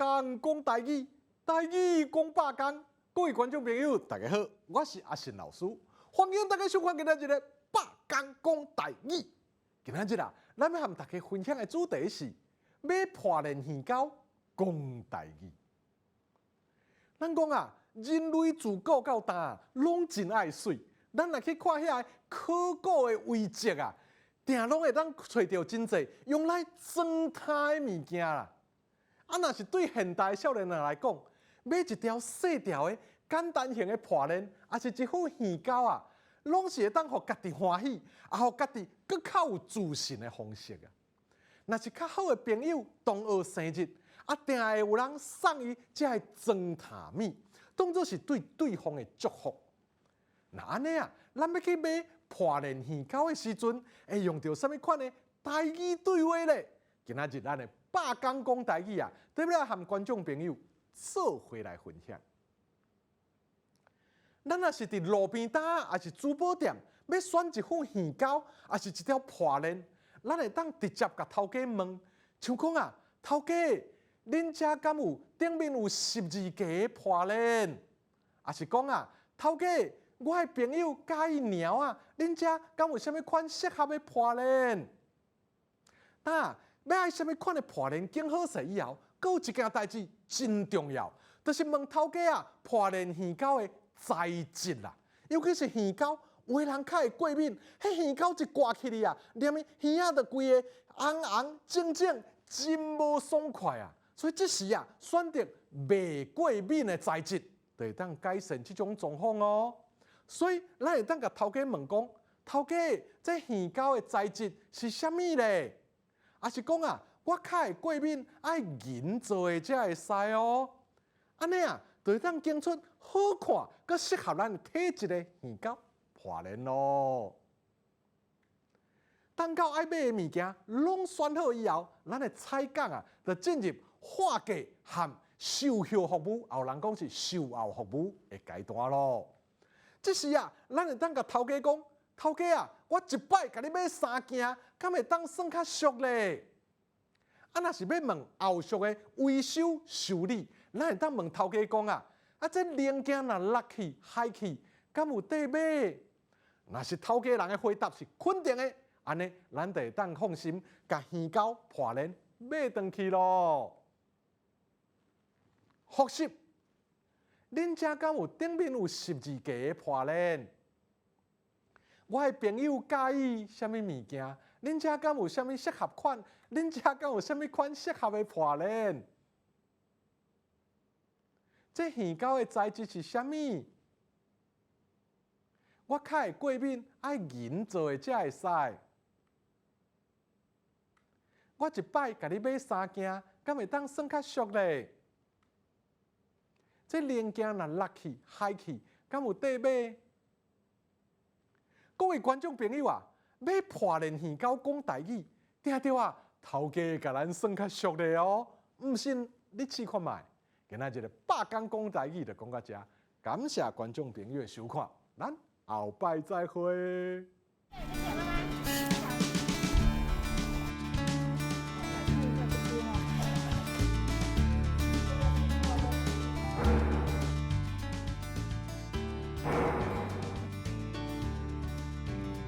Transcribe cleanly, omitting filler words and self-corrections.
工讲台语，台语讲百工。各位观众朋友，大家好，我是阿信老师，欢迎大家收看今仔日的百工讲台语。今仔日啊，咱要和大家分享的主题是要破练耳高讲台语。咱讲啊，人类自古到今拢真爱水，咱来去看遐考古的遗迹啊，定拢会当找到真济用来装胎的物件啦。啊，若是对现代少年人来讲，买一条细条的简单型的破链，也是一副耳钩啊，拢是会当互家己欢喜，也互家己更较有自信的方式啊。若是较好的朋友同学生日，啊，定会有人送伊这个装塔米，当作是对对方的祝福。那安尼啊，咱要去买破链耳钩的时阵，会用到什么款的台语对话呢？今仔日咱的百工讲台语啊，对不对？和观众朋友做伙来分享。咱若是伫路边摊，还是珠宝店，要选一副耳钩，还是一条破链，咱会当直接甲头家问，像讲啊，头家，恁遮敢有顶面有12格的破链？还是讲啊，头家，我的朋友介意猫啊，恁遮敢有啥物款适合的破链？那要爱啥物款的破链经好势以后，阁有一件代志真重要，就是问头家啊，破链耳钩的材质啦，尤其是耳钩，有的人较会过敏，迄耳钩一挂起嚟啊，连伊耳仔都规个红红整整，真无爽快啊！所以这时啊，选择袂过敏的材质，就会当改善这种状况哦。所以咱会当甲头家问讲，头家，这耳钩的材质是啥物咧？还是讲啊，我较会过敏，爱银做的才会使哦。安尼啊，就会当拣出好看、佮适合咱体质的耳钩破链咯。等到爱买的物件拢选好以后，咱的采购啊，就进入化价和售后服务，后人讲是售后服务的阶段咯。这时啊，咱会当甲头家讲，头家啊，我一摆甲你买3件，敢会当算较俗咧？啊，若是要问后续的维修修理，咱会当问头家讲啊，这零件若落去、坏去，敢有得买？若是头家人的回答是肯定的，安尼咱就会当放心，甲耳钩破链买回去咯。复习，恁遮敢有顶面有12格的破链？我的朋友介意啥物物件？恁遮敢有啥物适合款？恁遮敢有啥物款适合的破链？这耳钩的材质是啥物？我较会过敏，爱银做的才会使。我一摆甲你买3件，敢会当算较俗咧？这零件若落去、坏去，敢有得买？各位观众朋友啊，要破链耳钩讲台语，定着啊，头家甲咱算较俗咧哦。毋信你试看卖。今仔日百工讲台语就讲到这，感谢观众朋友的收看，咱后摆再会。谢谢，拜拜。